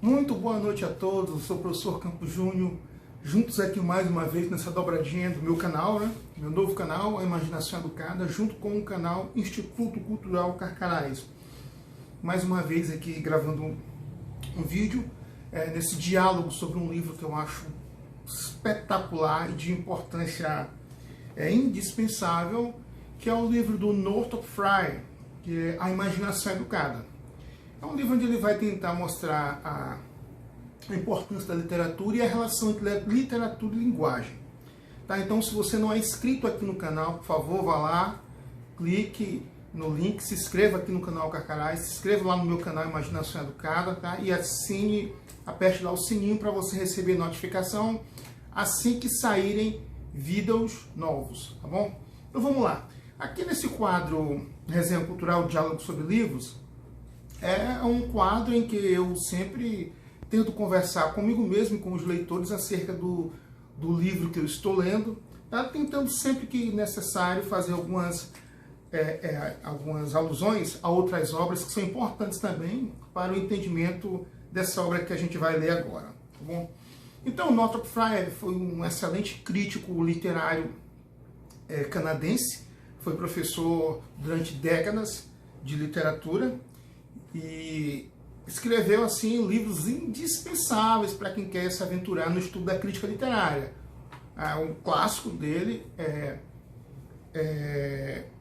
Muito boa noite a todos, eu sou o professor Campos Júnior, juntos aqui mais uma vez nessa dobradinha do meu canal, meu novo canal, A Imaginação Educada, junto com o canal Instituto Cultural Carcarás. Mais uma vez aqui gravando um vídeo nesse diálogo sobre um livro que eu acho espetacular e de importância indispensável, que é o livro do Northrop Frye, que é A Imaginação Educada. É um livro onde ele vai tentar mostrar a importância da literatura e a relação entre literatura e linguagem. Tá? Então, se você não é inscrito aqui no canal, por favor, vá lá, clique no link, se inscreva aqui no canal Carcarás, se inscreva lá no meu canal Imaginação Educada, tá? E assine, aperte lá o sininho para você receber notificação assim que saírem vídeos novos, tá bom? Então vamos lá. Aqui nesse quadro Resenha Cultural, Diálogo sobre Livros, é um quadro em que eu sempre tento conversar comigo mesmo e com os leitores acerca do livro que eu estou lendo, tá? Tentando sempre que necessário fazer algumas alusões a outras obras que são importantes também para o entendimento dessa obra que a gente vai ler agora, tá bom? Então, Northrop Frye foi um excelente crítico literário canadense, foi professor durante décadas de literatura e escreveu assim livros indispensáveis para quem quer se aventurar no estudo da crítica literária. Um clássico dele é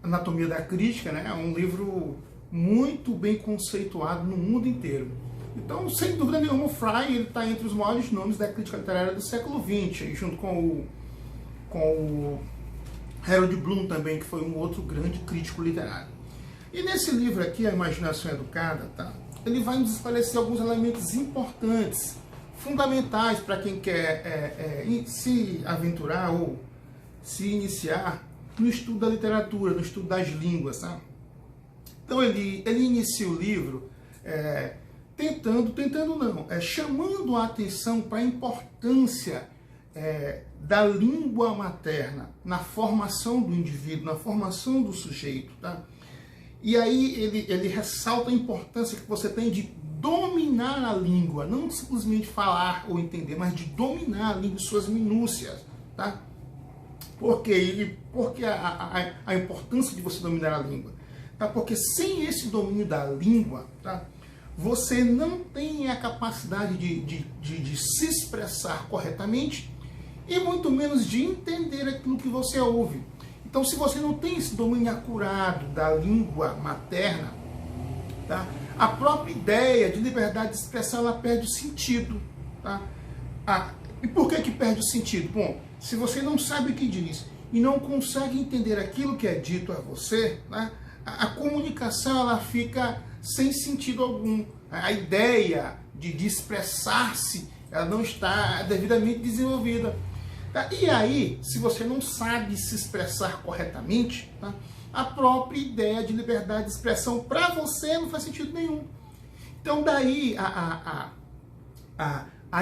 Anatomia da Crítica, né? É um livro muito bem conceituado no mundo inteiro. Então, sem dúvida nenhuma, o Frye está entre os maiores nomes da crítica literária do século XX, junto com o Harold Bloom também, que foi um outro grande crítico literário. E nesse livro aqui, A Imaginação Educada, tá? Ele vai nos esclarecer alguns elementos importantes, fundamentais para quem quer se aventurar ou se iniciar no estudo da literatura, no estudo das línguas. Tá? Então ele inicia o livro chamando a atenção para a importância da língua materna na formação do indivíduo, na formação do sujeito. Tá? E aí ele ressalta a importância que você tem de dominar a língua, não simplesmente falar ou entender, mas de dominar a língua em suas minúcias. Tá? Por quê? Porque a importância de você dominar a língua? Tá? Porque sem esse domínio da língua, tá? Você não tem a capacidade de se expressar corretamente e muito menos de entender aquilo que você ouve. Então, se você não tem esse domínio acurado da língua materna, tá? A própria ideia de liberdade de expressão ela perde o sentido. Tá? E por que perde o sentido? Bom, se você não sabe o que diz e não consegue entender aquilo que é dito a você, né? A comunicação ela fica sem sentido algum. A ideia de expressar-se ela não está devidamente desenvolvida. Tá? E aí, se você não sabe se expressar corretamente, tá? A própria ideia de liberdade de expressão para você não faz sentido nenhum. Então daí a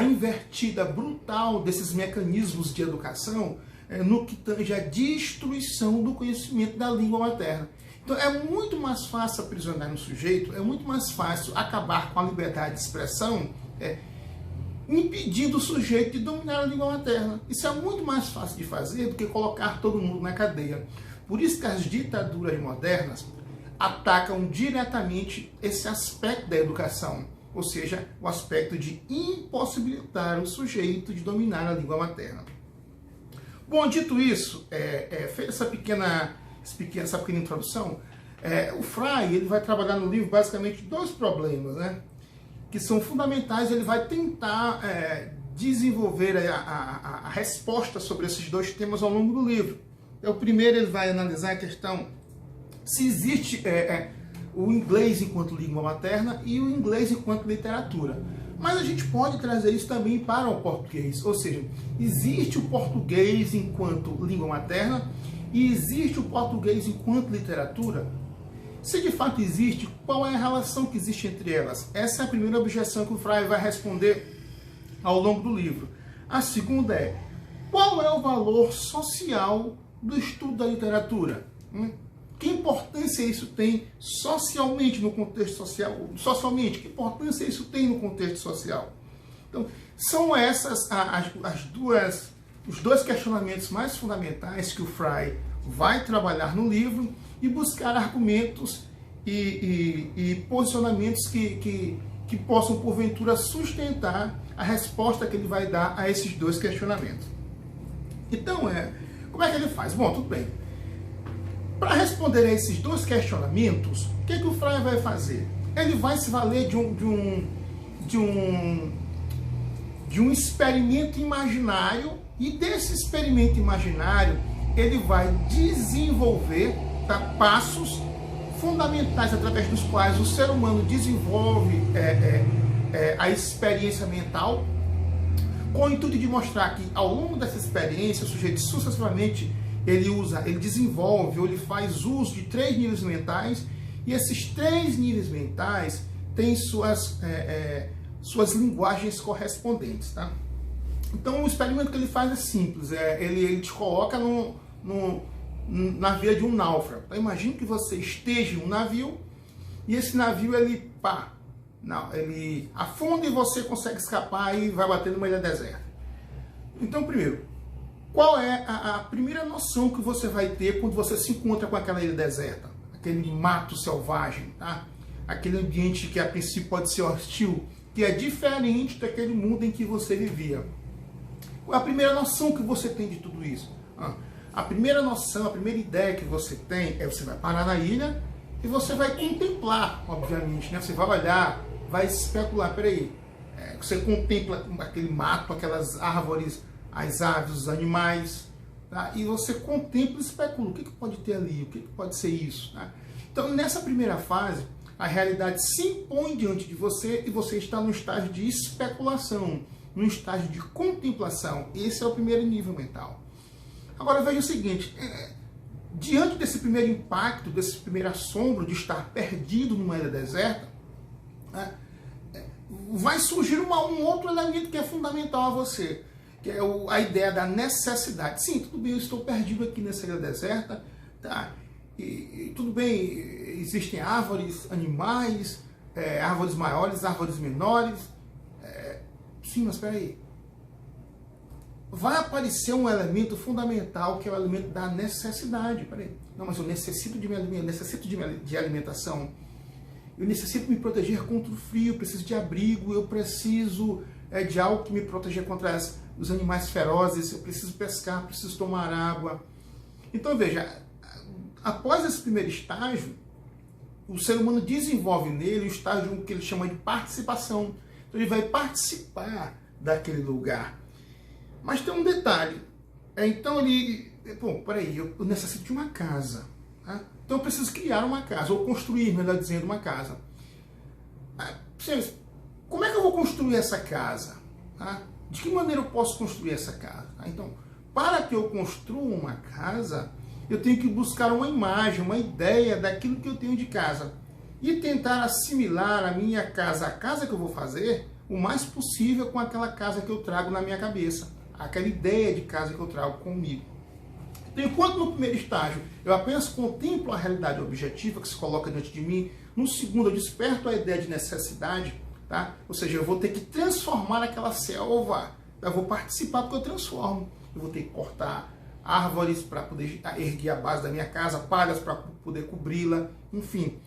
invertida brutal desses mecanismos de educação no que tange a destruição do conhecimento da língua materna. Então é muito mais fácil aprisionar no sujeito, é muito mais fácil acabar com a liberdade de expressão impedindo o sujeito de dominar a língua materna. Isso é muito mais fácil de fazer do que colocar todo mundo na cadeia. Por isso que as ditaduras modernas atacam diretamente esse aspecto da educação, ou seja, o aspecto de impossibilitar o sujeito de dominar a língua materna. Bom, dito isso, feita essa pequena introdução, o Frye ele vai trabalhar no livro basicamente dois problemas, né? Que são fundamentais. Ele vai tentar desenvolver a resposta sobre esses dois temas ao longo do livro. Então, primeiro ele vai analisar a questão se existe o inglês enquanto língua materna e o inglês enquanto literatura. Mas a gente pode trazer isso também para o português, ou seja, existe o português enquanto língua materna e existe o português enquanto literatura? Se de fato existe, qual é a relação que existe entre elas? Essa é a primeira objeção que o Frye vai responder ao longo do livro. A segunda é, qual é o valor social do estudo da literatura? Que importância isso tem socialmente, no contexto social? Socialmente, que importância isso tem no contexto social? Então, são essas os dois questionamentos mais fundamentais que o Frey vai trabalhar no livro e buscar argumentos e posicionamentos que possam, porventura, sustentar a resposta que ele vai dar a esses dois questionamentos. Então, como é que ele faz? Bom, tudo bem. Para responder a esses dois questionamentos, o que o Frey vai fazer? Ele vai se valer de um experimento imaginário, e desse experimento imaginário ele vai desenvolver passos fundamentais através dos quais o ser humano desenvolve a experiência mental, com o intuito de mostrar que ao longo dessa experiência o sujeito sucessivamente ele desenvolve ou ele faz uso de 3 níveis mentais, e esses 3 níveis mentais têm suas linguagens correspondentes, tá? Então o experimento que ele faz é simples, ele te coloca na via de um náufrago. Então, imagine que você esteja em um navio e esse navio ele afunda e você consegue escapar e vai bater numa ilha deserta. Então, primeiro, qual é a primeira noção que você vai ter quando você se encontra com aquela ilha deserta? Aquele mato selvagem, tá? Aquele ambiente que a princípio pode ser hostil, que é diferente daquele mundo em que você vivia. Qual é a primeira noção que você tem de tudo isso? A primeira noção, a primeira ideia que você tem você vai parar na ilha e você vai contemplar, obviamente, né? Você vai olhar, vai especular, peraí, você contempla aquele mato, aquelas árvores, as aves, os animais, tá? E você contempla e especula, o que pode ter ali, o que pode ser isso, tá? Então, nessa primeira fase, a realidade se impõe diante de você e você está no estágio de especulação, no estágio de contemplação. Esse é o primeiro nível mental. Agora veja o seguinte, diante desse primeiro impacto, desse primeiro assombro de estar perdido numa ilha deserta, vai surgir um outro elemento que é fundamental a você, que é a ideia da necessidade. Sim, tudo bem, eu estou perdido aqui nessa ilha deserta, tá? E tudo bem, existem árvores, animais, árvores maiores, árvores menores. Sim, mas espera aí. Vai aparecer um elemento fundamental, que é o elemento da necessidade. Peraí. Não, mas eu necessito de alimentação. Eu necessito me proteger contra o frio, eu preciso de abrigo, eu preciso de algo que me proteja contra os animais ferozes, eu preciso pescar, preciso tomar água. Então veja, após esse primeiro estágio, o ser humano desenvolve nele o estágio que ele chama de participação. Então ele vai participar daquele lugar. Mas tem um detalhe. Então peraí, eu necessito de uma casa. Tá? Então eu preciso criar uma casa, ou construir, melhor dizendo, uma casa. Como é que eu vou construir essa casa? Tá? De que maneira eu posso construir essa casa? Tá? Então, para que eu construa uma casa, eu tenho que buscar uma imagem, uma ideia daquilo que eu tenho de casa. E tentar assimilar a minha casa, a casa que eu vou fazer, o mais possível com aquela casa que eu trago na minha cabeça. Aquela ideia de casa que eu trago comigo. Então, enquanto no primeiro estágio eu apenas contemplo a realidade objetiva que se coloca diante de mim, no segundo eu desperto a ideia de necessidade, tá? Ou seja, eu vou ter que transformar aquela selva, eu vou participar porque eu transformo. Eu vou ter que cortar árvores para poder erguer a base da minha casa, palhas para poder cobri-la, enfim.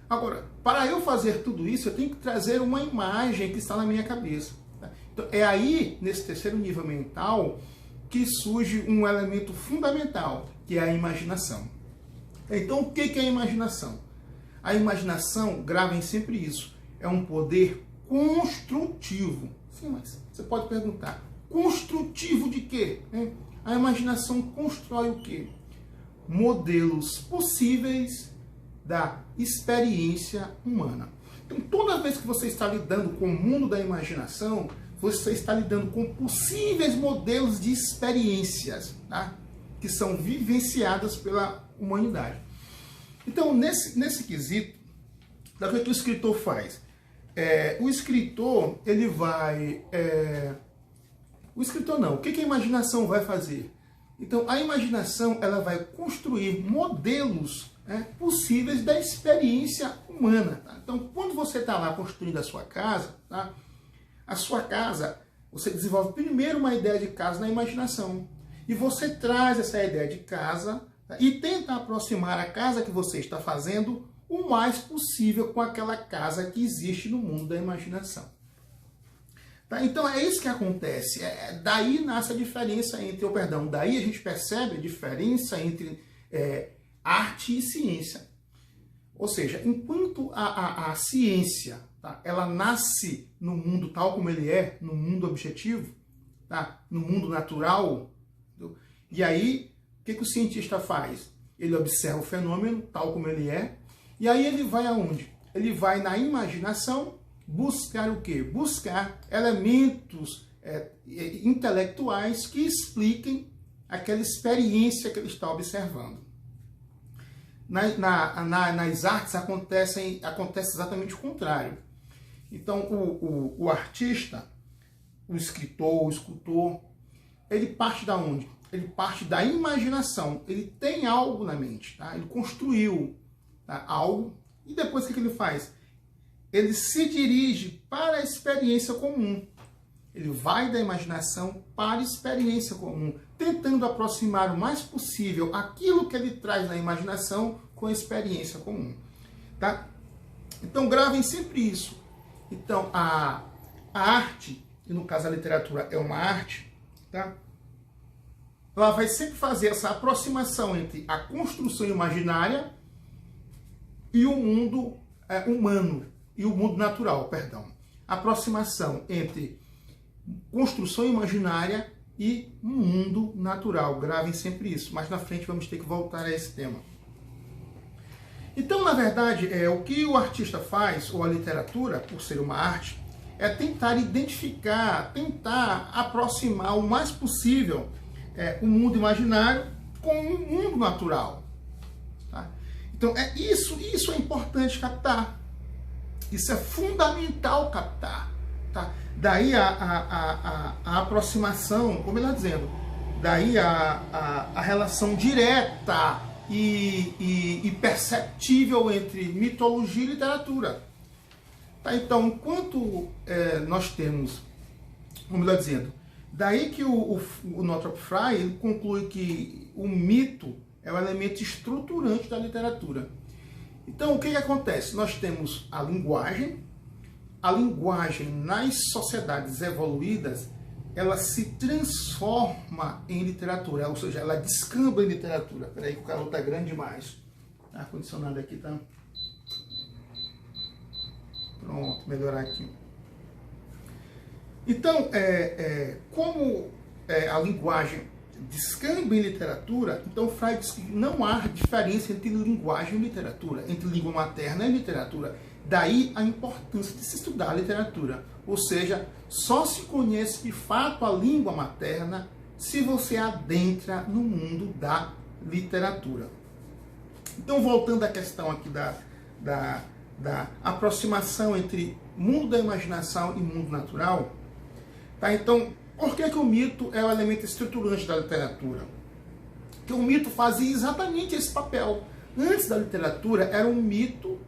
Agora, para eu fazer tudo isso, eu tenho que trazer uma imagem que está na minha cabeça. Então, é aí, nesse terceiro nível mental, que surge um elemento fundamental, que é a imaginação. Então, o que é a imaginação? A imaginação, gravem sempre isso, é um poder construtivo. Sim, mas você pode perguntar, construtivo de quê? A imaginação constrói o quê? Modelos possíveis da experiência humana. Então, toda vez que você está lidando com o mundo da imaginação, você está lidando com possíveis modelos de experiências, tá? Que são vivenciadas pela humanidade. Então, nesse quesito, o que o escritor faz? O escritor, ele vai... o que a imaginação vai fazer? Então, a imaginação ela vai construir modelos, né, possíveis da experiência humana. Tá? Então, quando você está lá construindo a sua casa, tá? A sua casa, você desenvolve primeiro uma ideia de casa na imaginação. E você traz essa ideia de casa, tá? E tenta aproximar a casa que você está fazendo o mais possível com aquela casa que existe no mundo da imaginação. Tá? Então é isso que acontece. Daí nasce a diferença entre, daí a gente percebe a diferença entre arte e ciência. Ou seja, enquanto a ciência, tá, ela nasce no mundo tal como ele é, no mundo objetivo, tá, no mundo natural, entendeu? E aí, o que o cientista faz? Ele observa o fenômeno tal como ele é, e aí ele vai aonde? Ele vai na imaginação buscar o quê? Buscar elementos intelectuais que expliquem aquela experiência que ele está observando. Nas artes acontece exatamente o contrário. Então, o artista, o escritor, o escultor, ele parte da onde? Ele parte da imaginação. Ele tem algo na mente, tá? Ele construiu, tá, algo, e depois o que ele faz? Ele se dirige para a experiência comum. Ele vai da imaginação para a experiência comum, tentando aproximar o mais possível aquilo que ele traz na imaginação com a experiência comum. Tá? Então gravem sempre isso. Então a arte, e no caso a literatura é uma arte, tá? Ela vai sempre fazer essa aproximação entre a construção imaginária e o mundo humano, e o mundo natural, perdão. Aproximação entre construção imaginária e mundo natural. Gravem sempre isso. Mais na frente vamos ter que voltar a esse tema. Então, na verdade, o que o artista faz, ou a literatura, por ser uma arte, é tentar identificar, tentar aproximar o mais possível o mundo imaginário com o mundo natural. Tá? Então, isso é importante captar. Isso é fundamental captar. Tá? Daí a aproximação, como ele está dizendo, daí a relação direta e perceptível entre mitologia e literatura. Tá? Então, enquanto nós temos, como ele está dizendo, daí que o Northrop Frye ele conclui que o mito é o elemento estruturante da literatura. Então, o que acontece? Nós temos a linguagem nas sociedades evoluídas, ela se transforma em literatura, ou seja, ela descamba em literatura. Espera aí que o calor está grande demais. O ar-condicionado aqui tá... Pronto, melhorar aqui. Então, como a linguagem descamba em literatura, então Frey diz que não há diferença entre linguagem e literatura, entre língua materna e literatura. Daí a importância de se estudar a literatura. Ou seja, só se conhece de fato a língua materna se você adentra no mundo da literatura. Então, voltando à questão aqui da aproximação entre mundo da imaginação e mundo natural, tá? Então, por que o mito é o elemento estruturante da literatura? Porque o mito fazia exatamente esse papel. Antes da literatura, era um mito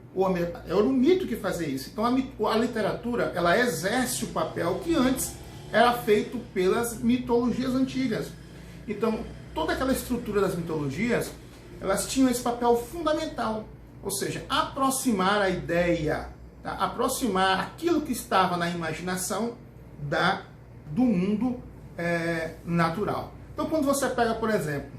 que fazia isso. Então, a literatura, ela exerce o papel que antes era feito pelas mitologias antigas. Então, toda aquela estrutura das mitologias, elas tinham esse papel fundamental. Ou seja, aproximar a ideia, tá? Aproximar aquilo que estava na imaginação do mundo natural. Então, quando você pega, por exemplo,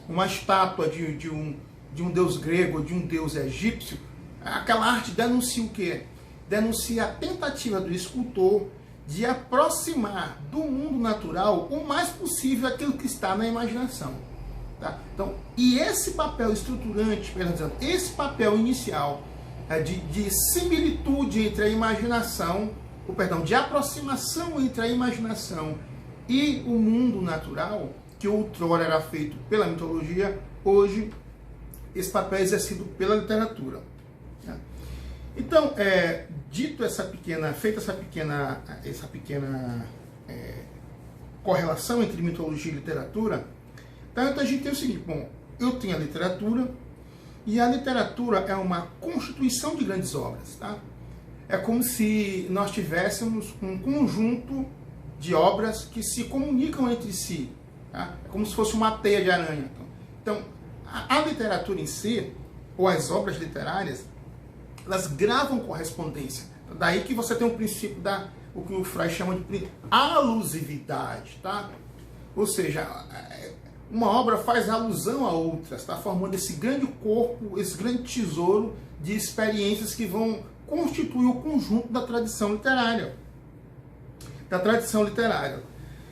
uma estátua de um deus grego, de um deus egípcio, aquela arte denuncia o quê? Denuncia a tentativa do escultor de aproximar do mundo natural o mais possível aquilo que está na imaginação. Tá? Então, e esse papel estruturante, esse papel inicial de similitude entre a imaginação, de aproximação entre a imaginação e o mundo natural, que outrora era feito pela mitologia, hoje esse papel é exercido pela literatura. Tá? Então, feita essa pequena correlação entre mitologia e literatura, Tá? Então a gente tem o seguinte, bom, eu tenho a literatura, e a literatura é uma constituição de grandes obras. Tá? É como se nós tivéssemos um conjunto de obras que se comunicam entre si. Tá? É como se fosse uma teia de aranha. Então, a literatura em si, ou as obras literárias, elas gravam correspondência. Daí que você tem um princípio o que o Freud chama de alusividade. Tá? Ou seja, uma obra faz alusão a outras, está formando esse grande corpo, esse grande tesouro de experiências que vão constituir o conjunto da tradição literária.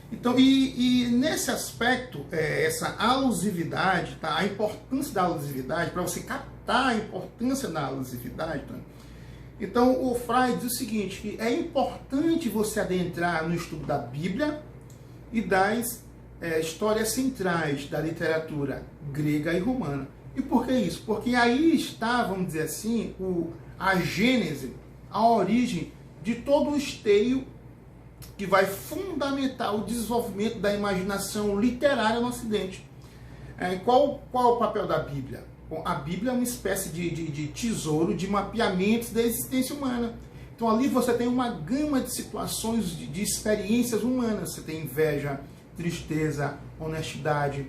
Então, e nesse aspecto, essa alusividade, tá? A importância da alusividade, para você captar a importância da alusividade, tá? Então o Freud diz o seguinte, que é importante você adentrar no estudo da Bíblia e das histórias centrais da literatura grega e romana. E por que isso? Porque aí está, vamos dizer assim, a gênese, a origem de todo o esteio que vai fundamentar o desenvolvimento da imaginação literária no Ocidente. Qual é o papel da Bíblia? Bom, a Bíblia é uma espécie de tesouro de mapeamentos da existência humana. Então ali você tem uma gama de situações, de experiências humanas. Você tem inveja, tristeza, honestidade,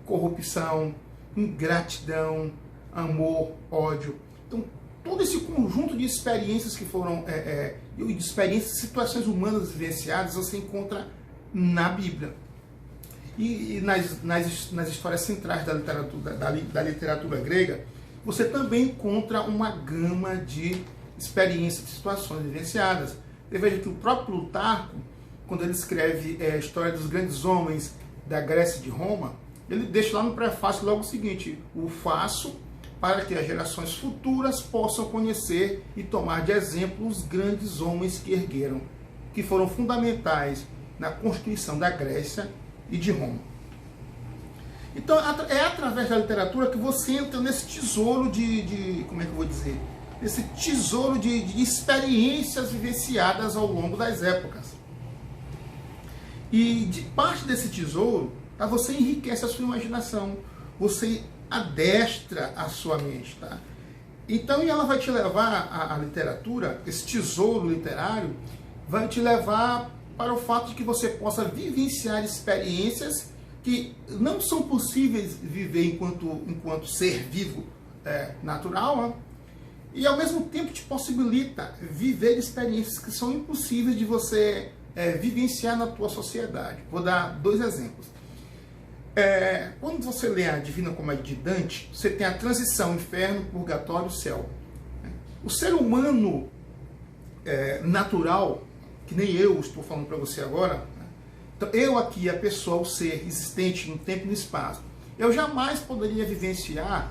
corrupção, ingratidão, amor, ódio. Então, todo esse conjunto de experiências que foram, de experiências, situações humanas vivenciadas, você encontra na Bíblia. E nas histórias centrais da literatura grega, você também encontra uma gama de experiências, de situações vivenciadas. Você veja que o próprio Plutarco, quando ele escreve a história dos grandes homens da Grécia e de Roma, ele deixa lá no prefácio logo o seguinte: o faço para que as gerações futuras possam conhecer e tomar de exemplo os grandes homens que foram fundamentais na constituição da Grécia e de Roma. Então é através da literatura que você entra nesse tesouro como é que eu vou dizer? Esse tesouro de experiências vivenciadas ao longo das épocas. E de parte desse tesouro, você enriquece a sua imaginação, você adestra a sua mente. Tá? Então ela vai te levar, a literatura, esse tesouro literário, vai te levar para o fato de que você possa vivenciar experiências que não são possíveis viver enquanto ser vivo natural, né? E ao mesmo tempo te possibilita viver experiências que são impossíveis de você vivenciar na tua sociedade. Vou dar 2 exemplos. Quando você lê a Divina Comédia de Dante, você tem a transição inferno, purgatório, céu. O ser humano natural, que nem eu estou falando para você agora, né? Então, eu aqui, a pessoa, o ser existente no tempo e no espaço, eu jamais poderia vivenciar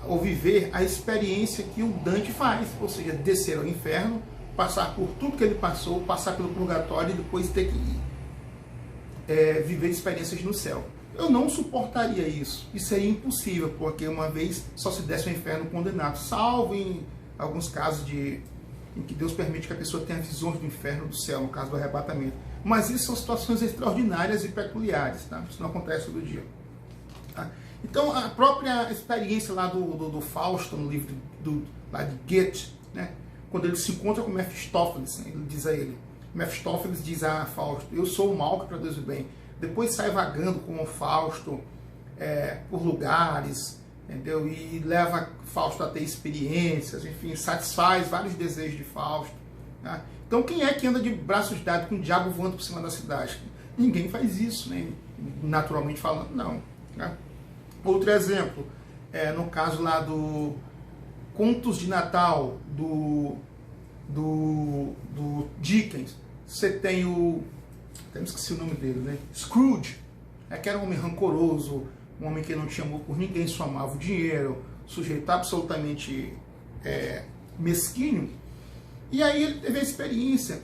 ou viver a experiência que o Dante faz, ou seja, descer ao inferno, passar por tudo que ele passou, passar pelo purgatório e depois ter que viver experiências no céu. Eu não suportaria isso. Isso seria impossível, porque uma vez só se desce ao inferno condenado, salvo em alguns casos em que Deus permite que a pessoa tenha visões do inferno e do céu, no caso do arrebatamento. Mas isso são situações extraordinárias e peculiares, tá? Isso não acontece todo dia. Tá? Então, a própria experiência lá do Fausto, no livro lá de Goethe, né? Quando ele se encontra com Mefistófeles, ele diz a ele, Mefistófeles diz a Fausto: eu sou o mal que produz o bem. Depois sai vagando como Fausto por lugares, entendeu? E leva Fausto a ter experiências, enfim, satisfaz vários desejos de Fausto. Tá? Então, quem é que anda de braços dados com o diabo voando por cima da cidade? Ninguém faz isso, né? Naturalmente falando, não. Tá? Outro exemplo, no caso lá do Contos de Natal, do Dickens, você tem até me esqueci o nome dele, né? Scrooge, que era um homem rancoroso, um homem que não tinha amor por ninguém, só amava o dinheiro, sujeito absolutamente mesquinho. E aí ele teve a experiência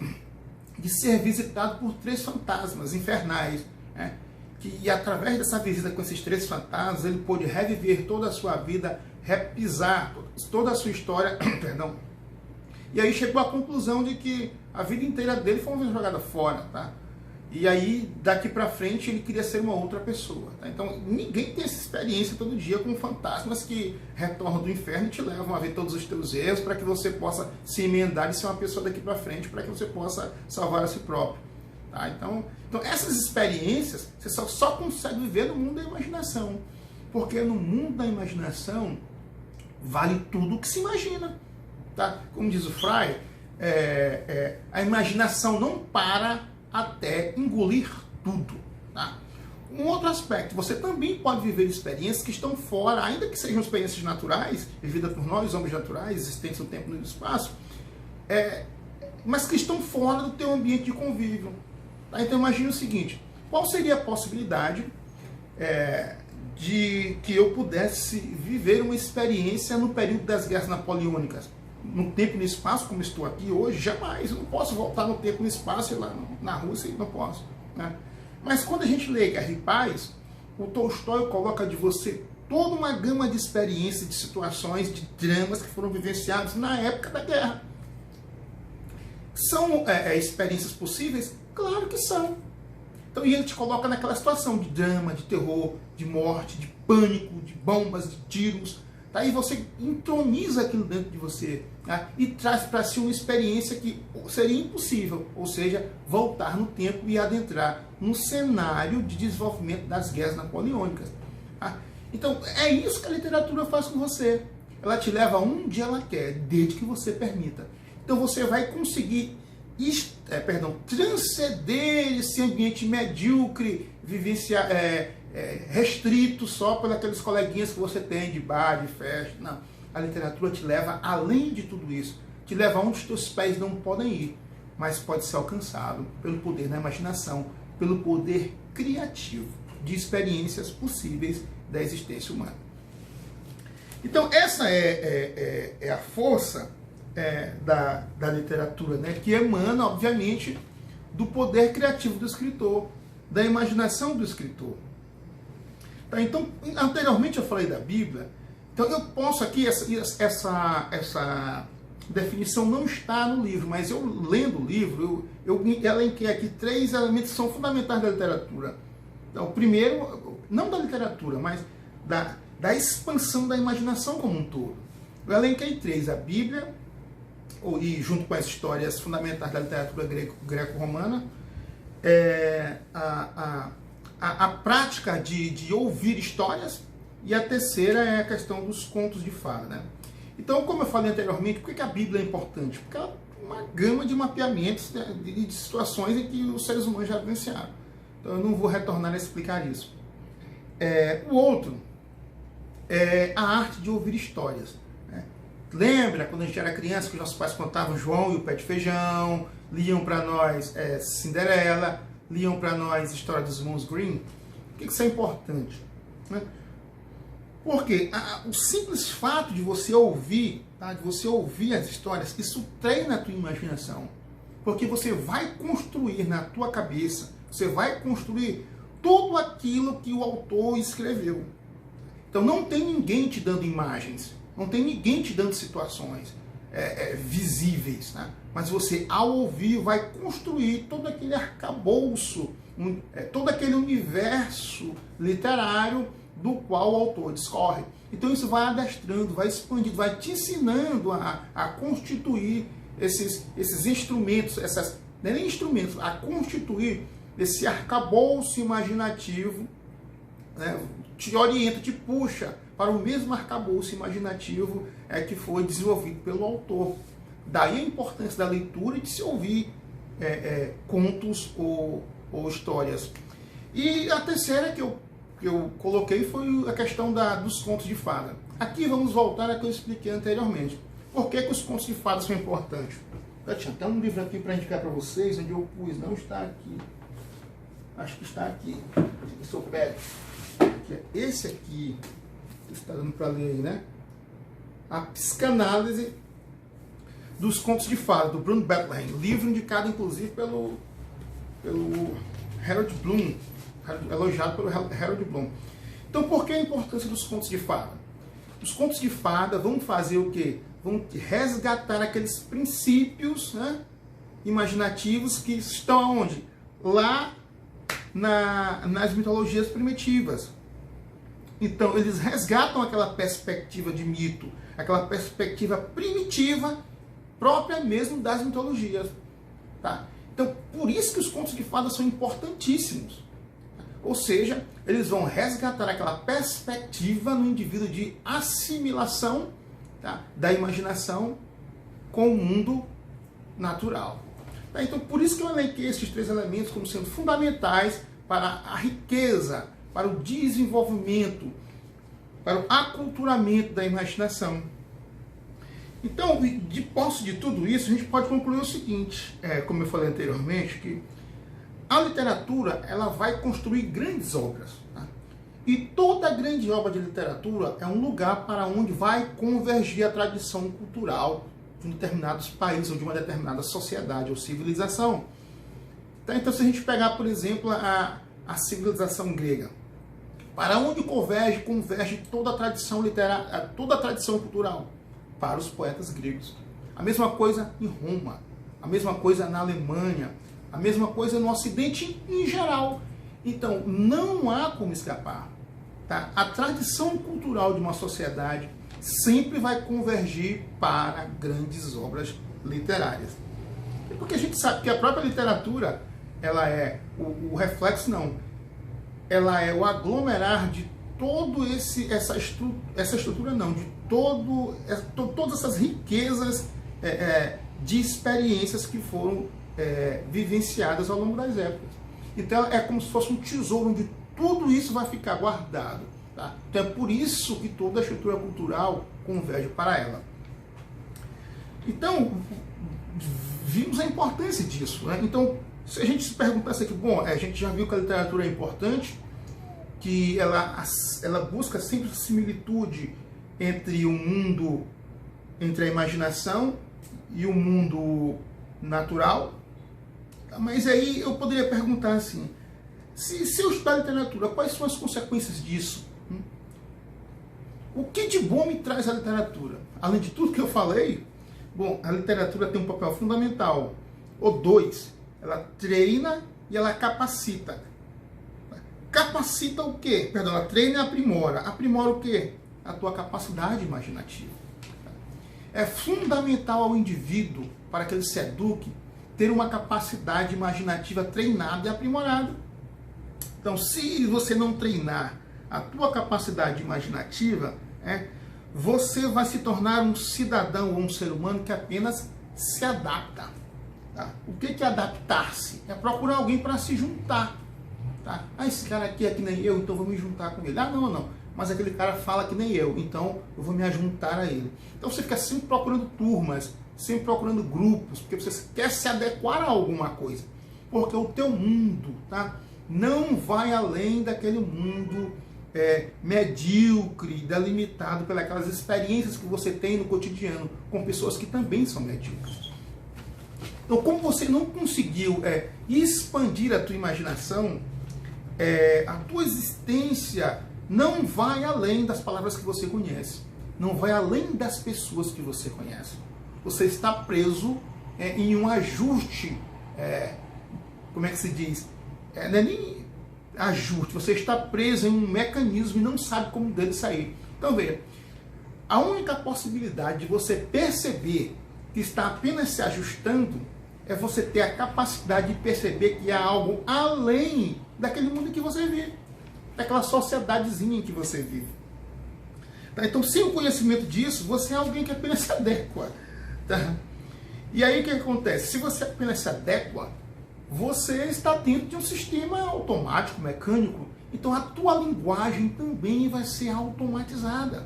de ser visitado por 3 fantasmas infernais, né? E através dessa visita com esses 3 fantasmas, ele pôde reviver toda a sua vida, repisar toda a sua história, perdão. E aí chegou à conclusão de que a vida inteira dele foi uma vez jogada fora, tá? E aí, daqui para frente, ele queria ser uma outra pessoa. Tá? Então, ninguém tem essa experiência todo dia com fantasmas que retornam do inferno e te levam a ver todos os teus erros para que você possa se emendar e ser uma pessoa daqui para frente, para que você possa salvar a si próprio. Tá? Então, essas experiências você só consegue viver no mundo da imaginação. Porque no mundo da imaginação vale tudo o que se imagina. Tá? Como diz o Frei, a imaginação não para até engolir tudo. Tá? Um outro aspecto, você também pode viver experiências que estão fora, ainda que sejam experiências naturais, vividas por nós, homens naturais, existentes no tempo e no espaço, mas que estão fora do teu ambiente de convívio. Tá? Então imagine o seguinte, qual seria a possibilidade de que eu pudesse viver uma experiência no período das guerras napoleônicas? No tempo e no espaço, como estou aqui hoje, jamais. Eu não posso voltar no tempo e no espaço e lá na Rússia, não posso. Né? Mas quando a gente lê Guerra e Paz, o Tolstói coloca de você toda uma gama de experiências, de situações, de dramas que foram vivenciados na época da guerra. São experiências possíveis? Claro que são. Então ele te coloca naquela situação de drama, de terror, de morte, de pânico, de bombas, de tiros. Aí você introniza aquilo dentro de você, tá? E traz para si uma experiência que seria impossível, ou seja, voltar no tempo e adentrar no cenário de desenvolvimento das guerras napoleônicas. Tá? Então é isso que a literatura faz com você. Ela te leva onde ela quer, desde que você permita. Então você vai conseguir transcender esse ambiente medíocre, vivenciar, restrito só por aqueles coleguinhas que você tem de bar, de festa. Não. A literatura te leva além de tudo isso. Te leva onde os teus pés não podem ir, mas pode ser alcançado pelo poder da imaginação, pelo poder criativo de experiências possíveis da existência humana. Então essa é a força da literatura, né, que emana, obviamente, do poder criativo do escritor, da imaginação do escritor. Tá, então, anteriormente eu falei da Bíblia, então eu posso aqui, essa definição não está no livro, mas eu lendo o livro, eu elenquei aqui 3 elementos que são fundamentais da literatura. Então, o primeiro, não da literatura, mas da expansão da imaginação como um todo. Eu elenquei 3, a Bíblia, e junto com as histórias fundamentais da literatura greco-romana, a prática de ouvir histórias, e a terceira é a questão dos contos de fada. Né? Então, como eu falei anteriormente, por que a Bíblia é importante? Porque ela é uma gama de mapeamentos, né, de situações em que os seres humanos já vivenciaram. Então eu não vou retornar a explicar isso. O outro é a arte de ouvir histórias. Né? Lembra quando a gente era criança que os nossos pais contavam João e o Pé de Feijão, liam para nós Cinderela, liam para nós a história dos irmãos Grimm? Por que isso é importante? Né? Porque o simples fato de você ouvir, tá? De você ouvir as histórias, isso treina a tua imaginação. Porque você vai construir na tua cabeça, você vai construir tudo aquilo que o autor escreveu. Então não tem ninguém te dando imagens, não tem ninguém te dando situações visíveis, né? Mas você, ao ouvir, vai construir todo aquele arcabouço, todo aquele universo literário do qual o autor discorre. Então isso vai adestrando, vai expandindo, vai te ensinando a constituir esses instrumentos, não é nem instrumentos, a constituir esse arcabouço imaginativo, né? Te orienta, te puxa para o mesmo arcabouço imaginativo que foi desenvolvido pelo autor. Daí a importância da leitura e de se ouvir contos ou histórias. E a terceira que eu coloquei foi a questão dos contos de fada. Aqui vamos voltar a que eu expliquei anteriormente. Por que os contos de fada são importantes? Eu tinha até um livro aqui para indicar para vocês, onde eu pus, não está aqui. Acho que está aqui. Esse eu pego. Esse aqui, que está dando para ler aí, né? A Psicanálise dos Contos de Fada, do Bruno Bethlehem. Livro indicado, inclusive, pelo Harold Bloom. Elogiado pelo Harold Bloom. Então, por que a importância dos contos de fada? Os contos de fada vão fazer o quê? Vão resgatar aqueles princípios, né, imaginativos que estão onde? lá nas mitologias primitivas. Então, eles resgatam aquela perspectiva de mito, aquela perspectiva primitiva, própria mesmo das mitologias. Tá? Então, por isso que os contos de fadas são importantíssimos. Ou seja, eles vão resgatar aquela perspectiva no indivíduo de assimilação, tá, da imaginação com o mundo natural. Tá? Então, por isso que eu elenquei esses 3 elementos como sendo fundamentais para a riqueza, para o desenvolvimento, para o aculturamento da imaginação. Então, de posse de tudo isso, a gente pode concluir o seguinte, como eu falei anteriormente, que a literatura ela vai construir grandes obras. Tá? E toda grande obra de literatura é um lugar para onde vai convergir a tradição cultural de um determinado país ou de uma determinada sociedade ou civilização. Tá? Então, se a gente pegar, por exemplo, a civilização grega, para onde converge toda a tradição literária, toda a tradição cultural? Para os poetas gregos. A mesma coisa em Roma, a mesma coisa na Alemanha, a mesma coisa no Ocidente em geral. Então, não há como escapar. Tá? A tradição cultural de uma sociedade sempre vai convergir para grandes obras literárias. Porque a gente sabe que a própria literatura, ela é o reflexo, não. Ela é o aglomerar de todo essa estrutura, não, de todas essas riquezas de experiências que foram vivenciadas ao longo das épocas. Então é como se fosse um tesouro onde tudo isso vai ficar guardado. Tá? Então é por isso que toda a estrutura cultural converge para ela. Então, vimos a importância disso. Né? Então, se a gente se perguntasse aqui, bom, a gente já viu que a literatura é importante, que ela busca sempre similitude entre o mundo, entre a imaginação e o mundo natural. Mas aí eu poderia perguntar assim, se eu estudar literatura, quais são as consequências disso? O que de bom me traz a literatura? Além de tudo que eu falei, bom, a literatura tem um papel fundamental, ou 2, ela treina e ela capacita. Capacita o quê? Perdão, ela treina e aprimora. Aprimora o quê? A tua capacidade imaginativa. É fundamental ao indivíduo, para que ele se eduque, ter uma capacidade imaginativa treinada e aprimorada. Então, se você não treinar a tua capacidade imaginativa, você vai se tornar um cidadão ou um ser humano que apenas se adapta. Tá? O que é adaptar-se? É procurar alguém para se juntar. Tá? Esse cara aqui é que nem eu, então vou me juntar com ele. Não. Mas aquele cara fala que nem eu, então eu vou me ajuntar a ele. Então você fica sempre procurando turmas, sempre procurando grupos, porque você quer se adequar a alguma coisa. Porque o teu mundo, tá, não vai além daquele mundo medíocre, delimitado pelas experiências que você tem no cotidiano, com pessoas que também são medíocres. Então, como você não conseguiu expandir a tua imaginação, a tua existência não vai além das palavras que você conhece, não vai além das pessoas que você conhece. Você está preso em um ajuste, como é que se diz? Não é nem ajuste, você está preso em um mecanismo e não sabe como dele sair. Então veja, a única possibilidade de você perceber que está apenas se ajustando é você ter a capacidade de perceber que há algo além daquele mundo em que você vive, daquela sociedadezinha em que você vive. Tá? Então, sem o conhecimento disso, você é alguém que apenas se adequa. Tá? E aí o que acontece? Se você apenas se adequa, você está dentro de um sistema automático, mecânico. Então a tua linguagem também vai ser automatizada.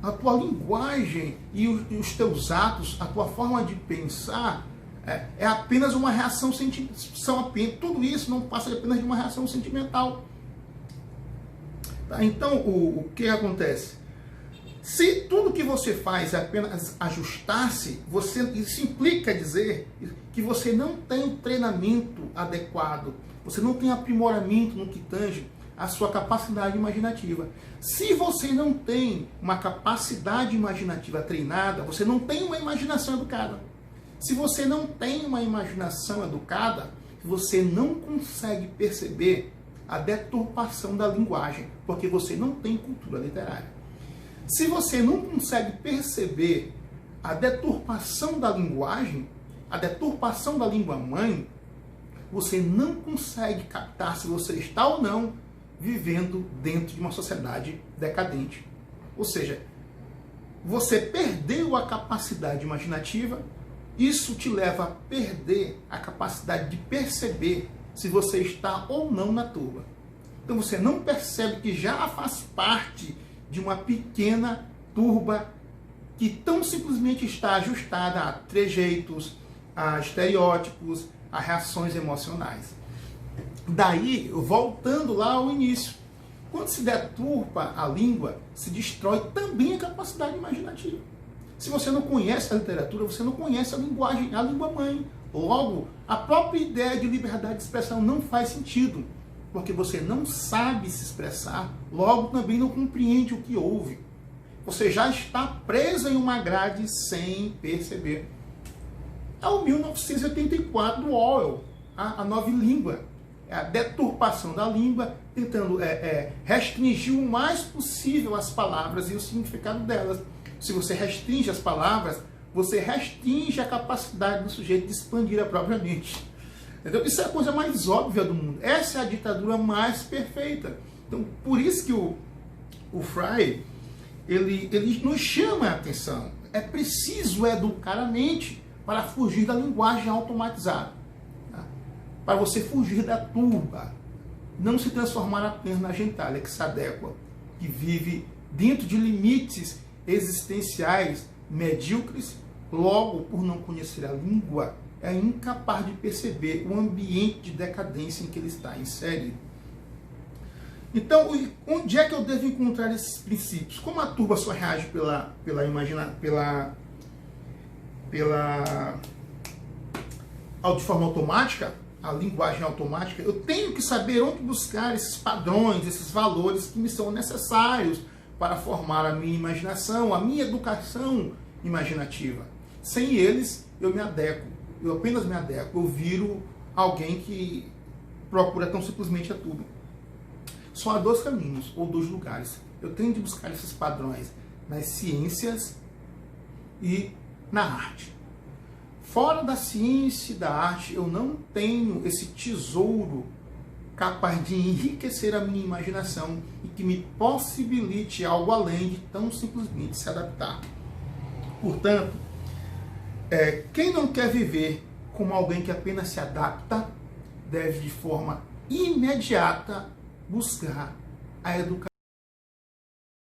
A tua linguagem e os teus atos, a tua forma de pensar, é apenas uma reação sentimental. Tudo isso não passa apenas de uma reação sentimental. Tá? Então, o que acontece? Se tudo que você faz é apenas ajustar-se, isso implica dizer que você não tem um treinamento adequado, você não tem aprimoramento no que tange a sua capacidade imaginativa. Se você não tem uma capacidade imaginativa treinada, você não tem uma imaginação educada. Se você não tem uma imaginação educada, que você não consegue perceber a deturpação da linguagem, porque você não tem cultura literária. Se você não consegue perceber a deturpação da linguagem, a deturpação da língua-mãe, você não consegue captar se você está ou não vivendo dentro de uma sociedade decadente. Ou seja, você perdeu a capacidade imaginativa, isso te leva a perder a capacidade de perceber se você está ou não na turba. Então você não percebe que já faz parte de uma pequena turba que tão simplesmente está ajustada a trejeitos, a estereótipos, a reações emocionais. Daí, voltando lá ao início, quando se deturpa a língua, se destrói também a capacidade imaginativa. Se você não conhece a literatura, você não conhece a linguagem, a língua-mãe. Logo, a própria ideia de liberdade de expressão não faz sentido, porque você não sabe se expressar, logo também não compreende o que ouve. Você já está preso em uma grade sem perceber. É o 1984 do Orwell, a nova língua. É a deturpação da língua, tentando restringir o mais possível as palavras e o significado delas. Se você restringe as palavras, você restringe a capacidade do sujeito de expandir a própria mente. Entendeu? Isso é a coisa mais óbvia do mundo. Essa é a ditadura mais perfeita. Então, por isso que o Frey, ele nos chama a atenção. É preciso educar a mente para fugir da linguagem automatizada. Tá? Para você fugir da turba. Não se transformar apenas na gentalha que se adequa, que vive dentro de limites existenciais medíocres, logo, por não conhecer a língua, é incapaz de perceber o ambiente de decadência em que ele está inserido. Então, onde é que eu devo encontrar esses princípios? Como a turba só reage de forma automática, a linguagem automática, eu tenho que saber onde buscar esses padrões, esses valores que me são necessários para formar a minha imaginação, a minha educação imaginativa. Sem eles, eu me adequo, eu apenas me adequo, eu viro alguém que procura tão simplesmente a tudo. Só há dois caminhos, ou dois lugares. Eu tenho de buscar esses padrões nas ciências e na arte. Fora da ciência e da arte, eu não tenho esse tesouro capaz de enriquecer a minha imaginação e que me possibilite algo além de tão simplesmente se adaptar. Portanto, quem não quer viver como alguém que apenas se adapta, deve de forma imediata buscar a educação.